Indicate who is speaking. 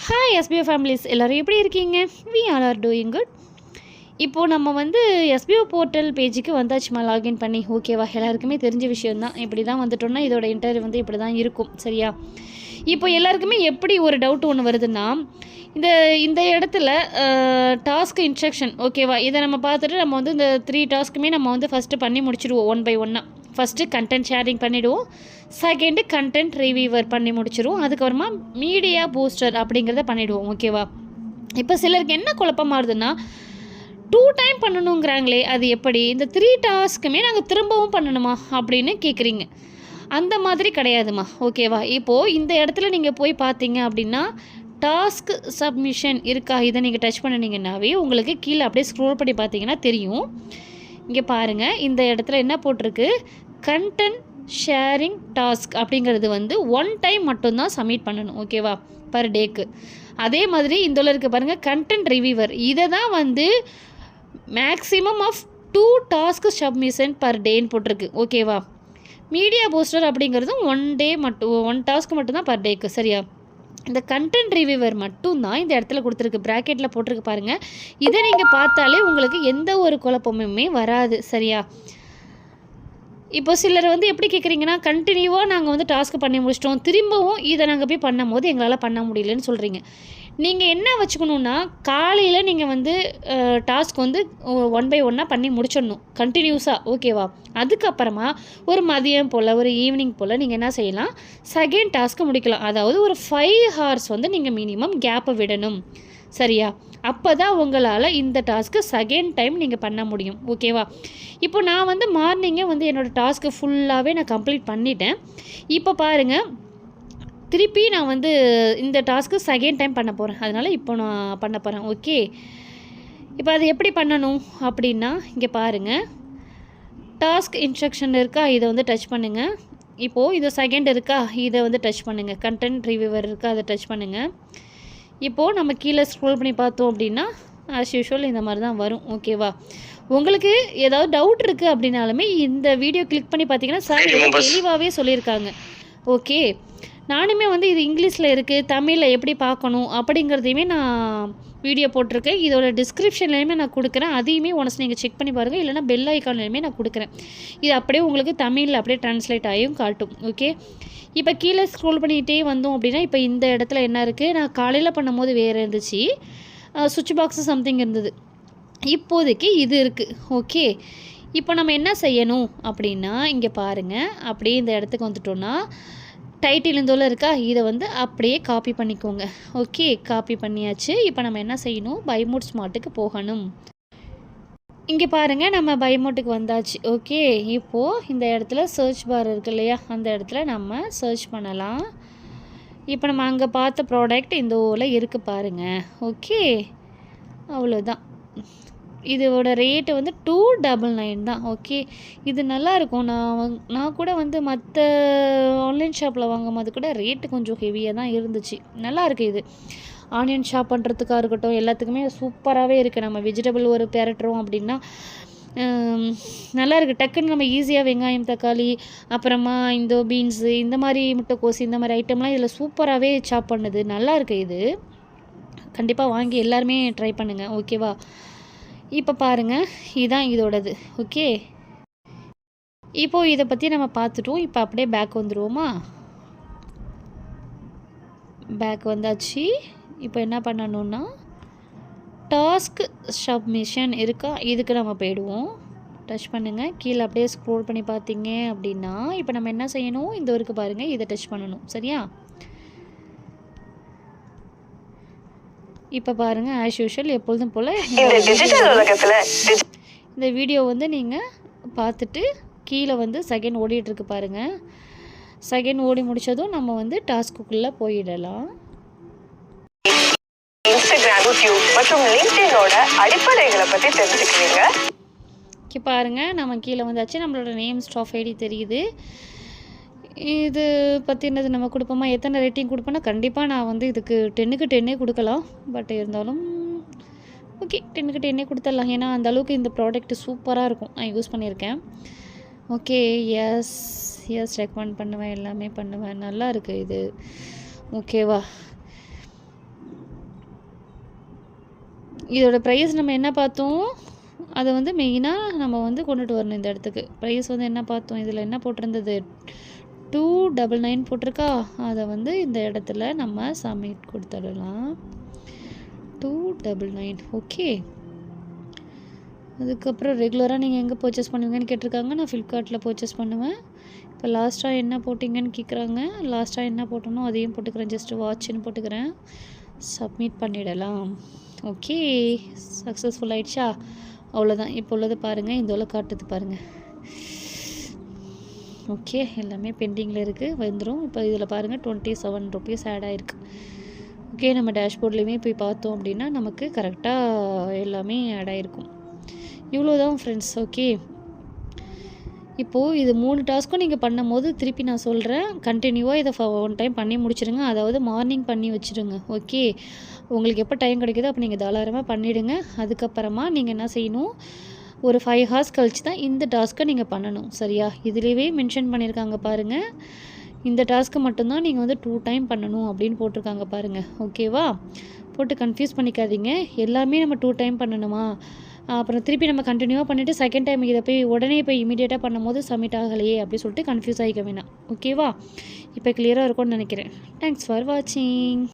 Speaker 1: Hi SPO families எல்லோரும் எப்படி இருக்கீங்க? We all are doing good. இப்போது நம்ம வந்து எஸ்பிஓ போர்ட்டல் பேஜுக்கு வந்தாச்சுமா லாகின் பண்ணி. ஓகேவா, எல்லாருக்குமே தெரிஞ்ச விஷயந்தான். இப்படி தான் வந்துட்டோன்னா இதோட இன்டர்வியூ வந்து இப்படி தான் இருக்கும். சரியா? இப்போ எல்லாருக்குமே எப்படி ஒரு டவுட் ஒன்று வருதுன்னா, இந்த இந்த இடத்துல டாஸ்க் இன்ஸ்ட்ரக்ஷன் ஓகேவா, இதை நம்ம பார்த்துட்டு நம்ம வந்து இந்த 3 டாஸ்க்குமே நம்ம வந்து ஃபஸ்ட்டு பண்ணி முடிச்சிடுவோம் ஒன் பை ஒன்னாக. ஃபஸ்ட்டு கண்டென்ட் ஷேரிங் பண்ணிவிடுவோம், செகண்டு கண்டென்ட் ரிவ்யூவர் பண்ணி முடிச்சிடுவோம், அதுக்கப்புறமா மீடியா பூஸ்டர் அப்படிங்கிறத பண்ணிவிடுவோம். ஓகேவா? இப்போ சிலருக்கு என்ன குழப்பமாக இருதுன்னா, 2 டைம் பண்ணணுங்கிறாங்களே அது எப்படி, இந்த 3 டாஸ்க்குமே நாங்கள் திரும்பவும் பண்ணணுமா அப்படின்னு கேட்குறீங்க. அந்த மாதிரி கிடையாதுமா. ஓகேவா? இப்போது இந்த இடத்துல நீங்கள் போய் பார்த்தீங்க அப்படின்னா டாஸ்க் சப்மிஷன் இருக்கா, இதை நீங்கள் டச் பண்ணினீங்கன்னாவே உங்களுக்கு கீழே அப்படியே ஸ்க்ரோல் பண்ணி பார்த்தீங்கன்னா தெரியும். இங்கே பாருங்கள், இந்த இடத்துல என்ன போட்டிருக்கு, கண்டென்ட் ஷேரிங் டாஸ்க் அப்படிங்கிறது வந்து 1 டைம் மட்டும்தான் சப்மிட் பண்ணணும். ஓகேவா? பர் டேக்கு. அதே மாதிரி இந்த இருக்க பாருங்கள், கண்டென்ட் ரிவ்யூவர், இதை தான் வந்து maximum of 2 task submission per டேன்னு போட்டிருக்கு. ஓகேவா? மீடியா போஸ்டர் அப்படிங்கிறதும் 1 டே மட்டும், 1 டாஸ்க் மட்டும்தான் பர் டேக்கு. சரியா? இந்த கண்டென்ட் ரிவ்யூவர் மட்டும்தான் இந்த இடத்துல கொடுத்துருக்கு, ப்ராக்கெட்டில் போட்டிருக்கு பாருங்கள். இதை நீங்கள் பார்த்தாலே உங்களுக்கு எந்த ஒரு குழப்பமுமே வராது. சரியா? இப்போ சிலர் வந்து எப்படி கேட்குறீங்கன்னா, கண்டினியூவாக நாங்கள் வந்து டாஸ்க்கு பண்ணி முடிச்சிட்டோம், திரும்பவும் இதை நாங்கள் போய் பண்ணும் போது எங்களால் பண்ண முடியலன்னு சொல்கிறீங்க. நீங்கள் என்ன வச்சுக்கணுன்னா, காலையில் நீங்கள் வந்து டாஸ்க் வந்து 1 பை 1 பண்ணி முடிச்சிடணும் கண்டினியூஸாக. ஓகேவா? அதுக்கப்புறமா ஒரு மதியம் போல், ஒரு ஈவினிங் போல் நீங்கள் என்ன செய்யலாம், செகண்ட் டாஸ்க்கு முடிக்கலாம். அதாவது ஒரு 5 ஹார்ஸ் வந்து நீங்கள் மினிமம் கேப்பை விடணும். சரியா? அப்போ தான் உங்களால் இந்த டாஸ்க்கு செகண்ட் டைம் நீங்கள் பண்ண முடியும். ஓகேவா? இப்போ நான் வந்து மார்னிங்கே வந்து என்னோடய டாஸ்க்கு ஃபுல்லாகவே நான் கம்ப்ளீட் பண்ணிட்டேன். இப்போ பாருங்கள், திருப்பி நான் வந்து இந்த டாஸ்க்கு செகண்ட் டைம் பண்ண போகிறேன். அதனால் இப்போ நான் பண்ண போகிறேன். ஓகே, இப்போ அது எப்படி பண்ணணும் அப்படின்னா, இங்கே பாருங்கள், டாஸ்க் இன்ஸ்ட்ரக்ஷன் இருக்கா, இதை வந்து டச் பண்ணுங்கள். இப்போது இது செகண்ட் இருக்கா, இதை வந்து டச் பண்ணுங்கள். கண்டென்ட் ரிவ்யூவர் இருக்கா, அதை டச் பண்ணுங்கள். இப்போது நம்ம கீழே ஸ்க்ரோல் பண்ணி பார்த்தோம் அப்படின்னா ஆஸ் யூஷுவல் இந்த மாதிரி தான் வரும். ஓகேவா? உங்களுக்கு ஏதாவது டவுட் இருக்குது அப்படின்னாலுமே இந்த வீடியோ கிளிக் பண்ணி பார்த்தீங்கன்னா சார் தெளிவாகவே சொல்லியிருக்காங்க. ஓகே, நானுமே வந்து இது இங்கிலீஷில் இருக்குது, தமிழில் எப்படி பார்க்கணும் அப்படிங்கிறதையுமே நான் வீடியோ போட்டிருக்கேன். இதோட டிஸ்கிரிப்ஷன்லேயுமே நான் கொடுக்குறேன், அதையுமே ஒன்ஸ் நீங்கள் செக் பண்ணி பாருங்கள். இல்லைனா பெல் ஐக்கான்லையுமே நான் கொடுக்குறேன். இது அப்படியே உங்களுக்கு தமிழில் அப்படியே ட்ரான்ஸ்லேட் ஆகியும் காட்டும். ஓகே, இப்போ கீழே ஸ்க்ரோல் பண்ணிகிட்டே வந்தோம் அப்படின்னா, இப்போ இந்த இடத்துல என்ன இருக்குது, நான் காலையில் பண்ணும்போது வேறு இருந்துச்சு, சுவிட்ச் பாக்ஸு சம்திங் இருந்தது, இப்போதைக்கு இது இருக்குது. ஓகே, இப்போ நம்ம என்ன செய்யணும் அப்படின்னா, இங்கே பாருங்கள், அப்படியே இந்த இடத்துக்கு வந்துட்டோன்னா டைட்டில் இருந்தோல இருக்கா, இதை வந்து அப்படியே காப்பி பண்ணிக்கோங்க. ஓகே, காப்பி பண்ணியாச்சு. இப்போ நம்ம என்ன செய்யணும், பைமோட் ஸ்மார்ட்டுக்கு போகணும். இங்கே பாருங்கள், நம்ம பைமோட்டுக்கு வந்தாச்சு. ஓகே, இப்போது இந்த இடத்துல சர்ச் பார் இருக்குது இல்லையா, அந்த இடத்துல நம்ம சர்ச் பண்ணலாம். இப்போ நம்ம அங்கே பார்த்த ப்ராடக்ட் இந்த ஊரில் இருக்குது பாருங்கள். ஓகே, அவ்வளோதான். இதோட ரேட்டு வந்து 299 தான். ஓகே, இது நல்லாயிருக்கும். நான் கூட வந்து மற்ற ஆன்லைன் ஷாப்பில் வாங்கும்போது கூட ரேட்டு கொஞ்சம் ஹெவியாக தான் இருந்துச்சு. நல்லாயிருக்கு இது. ஆனியன் ஷாப் பண்ணுறதுக்காக இருக்கட்டும், எல்லாத்துக்குமே சூப்பராகவே இருக்குது. நம்ம வெஜிடபிள் ஒரு பெரட்டுறோம் அப்படின்னா நல்லாயிருக்கு. டக்குன்னு நம்ம ஈஸியாக வெங்காயம், தக்காளி, அப்புறமா இந்த பீன்ஸு, இந்த மாதிரி முட்டைக்கோஸ், இந்த மாதிரி ஐட்டம்லாம் இதில் சூப்பராகவே சாப் பண்ணுது. நல்லாயிருக்கு இது. கண்டிப்பாக வாங்கி எல்லாருமே ட்ரை பண்ணுங்கள். ஓகேவா? இப்போ பாருங்கள், இதுதான் இதோடது. ஓகே, இப்போது இதை பற்றி நம்ம பார்த்துட்டோம். இப்போ அப்படியே பேக் வந்துடுவோமா? பேக் வந்தாச்சு. இப்போ என்ன பண்ணணுன்னா, டாஸ்க் சப்மிஷன் இருக்கா, இதுக்கு நம்ம போயிடுவோம். டச் பண்ணுங்கள், கீழே அப்படியே ஸ்க்ரோல் பண்ணி பார்த்தீங்க அப்படின்னா இப்போ நம்ம என்ன செய்யணும், இந்த வரைக்கு பாருங்கள், இதை டச் பண்ணணும். சரியா? இப்போ பாருங்கள், ஆஸ் யூஷுவல் எப்பொழுதும் போல் இந்த வீடியோ வந்து நீங்கள் பார்த்துட்டு கீழே வந்து செகண்ட் ஓடிட்டுருக்கு பாருங்கள். செகண்ட் ஓடி முடித்ததும் நம்ம வந்து டாஸ்க்குள்ளே போயிடலாம். இன்ஸ்டாகிராம், யூடியூப் மற்றும் லிங்க்டினோட அடிப்படைகளை பற்றி தெரிஞ்சுக்கிறீங்க. இங்கே பாருங்கள், நம்ம கீழே வந்தாச்சு. நம்மளோட நேம், ஸ்டாஃப் ஐடி தெரியுது. இது பற்றினது நம்ம கொடுப்போமா, எத்தனை ரேட்டிங் கொடுப்போன்னா கண்டிப்பாக நான் வந்து இதுக்கு 10க்கு 10 கொடுக்கலாம். பட் இருந்தாலும் ஓகே, 10க்கு 10 கொடுத்துடலாம். ஏன்னா அந்தளவுக்கு இந்த ப்ராடக்ட் சூப்பராக இருக்கும், நான் யூஸ் பண்ணியிருக்கேன். ஓகே, எஸ் ரெக்கமெண்ட் பண்ணுவேன், எல்லாமே பண்ணுவேன். நல்லா இருக்குது இது. ஓகேவா? இதோட ப்ரைஸ் நம்ம என்ன பார்த்தோம், அதை வந்து மெயினாக நம்ம வந்து கொண்டுட்டு வரணும் இந்த இடத்துக்கு. ப்ரைஸ் வந்து என்ன பார்த்தோம், இதில் என்ன போட்டிருந்தது, 299 போட்டிருக்கா. அதை வந்து இந்த இடத்துல நம்ம சப்மிட் கொடுத்துடலாம். 299 ஓகே. அதுக்கப்புறம் ரெகுலராக நீங்கள் எங்கே பர்ச்சேஸ் பண்ணுவீங்கன்னு கேட்டிருக்காங்க. நான் ஃப்ளிப்கார்ட்டில் பர்ச்சேஸ் பண்ணுவேன். இப்போ லாஸ்ட்டாக என்ன போட்டிங்கன்னு கேட்குறாங்க. லாஸ்ட்டாக என்ன போட்டனோ அதையும் போட்டுக்கிறேன். ஜஸ்ட்டு வாட்ச்னு போட்டுக்கிறேன். சப்மிட் பண்ணிடலாம். ஓகே, சக்ஸஸ்ஃபுல் ஆகிடுச்சா? அவ்வளோதான். இப்போ உள்ளது பாருங்கள், இந்த உள்ள காட்டுது பாருங்கள். ஓகே, எல்லாமே பெண்டிங்கில் இருக்குது, வந்துடும். இப்போ இதில் பாருங்கள் 27 ருபீஸ் ஆட் ஆகிருக்கு. ஓகே, நம்ம டேஷ்போர்ட்லேயுமே போய் பார்த்தோம் அப்படின்னா நமக்கு கரெக்டாக எல்லாமே ஆட் ஆகிருக்கும். இவ்வளோ தான் ஃப்ரெண்ட்ஸ். ஓகே, இப்போது இது 3 டாஸ்க்கும் நீங்கள் பண்ணும்போது திருப்பி நான் சொல்கிறேன், கண்டினியூவாக இதை ஒன் டைம் பண்ணி முடிச்சிடுங்க. அதாவது மார்னிங் பண்ணி வச்சுடுங்க. ஓகே, உங்களுக்கு எப்போ டைம் கிடைக்குதோ அப்போ நீங்கள் தாராளமாக பண்ணிவிடுங்க. அதுக்கப்புறமா நீங்கள் என்ன செய்யணும், ஒரு 5 ஹார்ஸ் கழிச்சு தான் இந்த டாஸ்க்கை நீங்கள் பண்ணணும். சரியா? இதுலேயே மென்ஷன் பண்ணியிருக்காங்க பாருங்கள், இந்த டாஸ்க்கு மட்டும்தான் நீங்கள் வந்து 2 டைம் பண்ணணும் அப்படின்னு போட்டிருக்காங்க பாருங்கள். ஓகேவா? போட்டு கன்ஃபியூஸ் பண்ணிக்காதீங்க. எல்லாமே நம்ம 2 டைம் பண்ணணுமா, அப்புறம் திருப்பி நம்ம கண்டினியூவாக பண்ணிவிட்டு செகண்ட் டைம் இதை போய் உடனே போய் இமீடியட்டாக பண்ணும்போது சப்மிட் ஆகலையே அப்படி சொல்லிட்டு கன்ஃபியூஸ் ஆகிக்க வேணாம். ஓகேவா? இப்போ கிளியராக இருக்கும்னு நினைக்கிறேன். தேங்க்ஸ் ஃபார் வாட்சிங்.